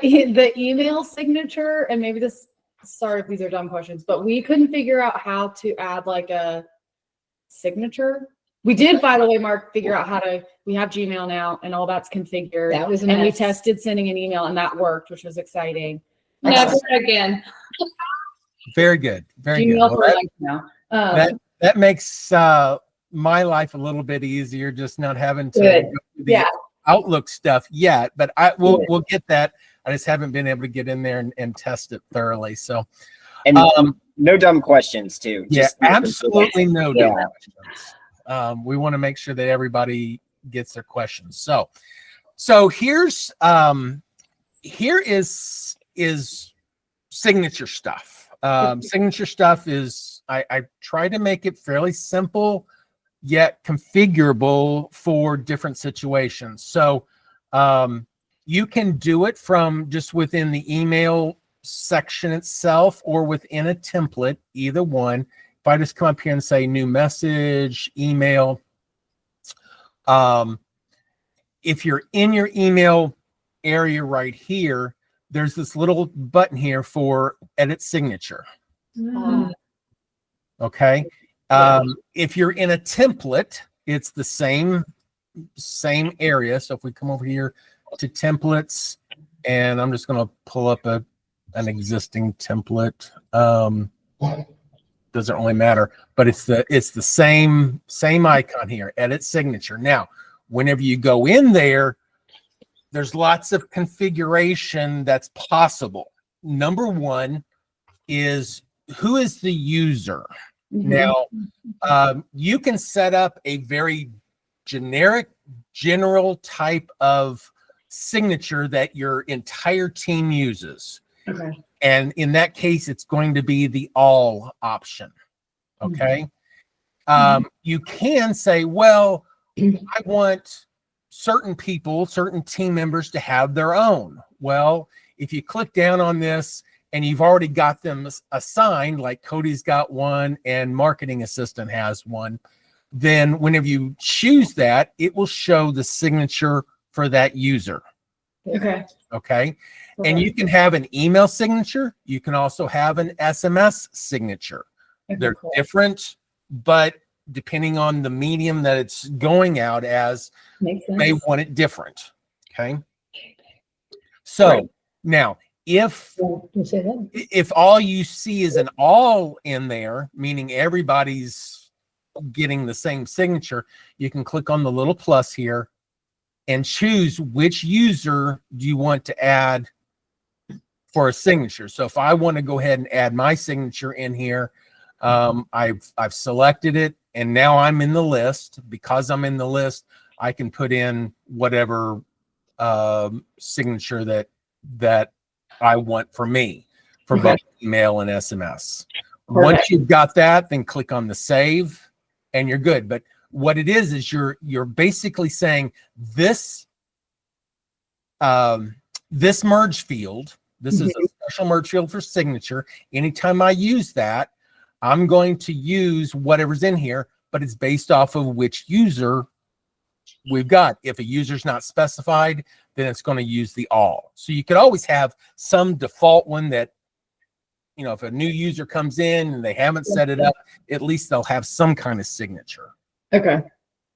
the email signature, and maybe this, sorry if these are dumb questions, but we couldn't figure out how to add like a signature. We did, by the way, Mark, figure out how to, we have Gmail now and all that's configured. That was a and we mess. tested sending an email and that worked, which was exciting. Never again. Very good. Very Gmail good. for Well, life now. that makes my life a little bit easier, just not having to Good. go through the Outlook stuff yet, but we'll get that. I just haven't been able to get in there and test it thoroughly. So, and no dumb questions too. Just absolutely no dumb questions. We want to make sure that everybody gets their questions. So here is signature stuff. Signature stuff is, I try to make it fairly simple yet configurable for different situations. So you can do it from just within the email section itself or within a template, either one. If I just come up here and say new message, email, if you're in your email area right here, there's this little button here for edit signature. Okay. If you're in a template, it's the same area. So if we come over here to templates, and I'm just going to pull up an existing template. Doesn't really matter, but it's the same icon here, edit signature. Now, whenever you go in there, there's lots of configuration that's possible. Number one is who is the user. Now, you can set up a very generic, general type of signature that your entire team uses. Okay. And in that case, it's going to be the all option. Okay. You can say, well, I want certain people, certain team members to have their own. Well, if you click down on this and you've already got them assigned, like Cody's got one and marketing assistant has one, then whenever you choose that, it will show the signature for that user. Okay. Okay. And you can have an email signature. You can also have an SMS signature. They're different, but depending on the medium that it's going out as, you may want it different. Okay. So now, if all you see is an all in there, meaning everybody's getting the same signature, you can click on the little plus here and choose which user do you want to add for a signature. So if I want to go ahead and add my signature in here, I've selected it, and now I'm in the list. Because I'm in the list, I can put in whatever signature that I want for me, for both email and SMS. Once you've got that, then click on the save, and you're good. But what it is you're basically saying this merge field. This is a special merge field for signature. Anytime I use that, I'm going to use whatever's in here, but it's based off of which user we've got. If a user's not specified, then it's going to use the all. So you could always have some default one that, you know, if a new user comes in and they haven't set it up, at least they'll have some kind of signature. Okay.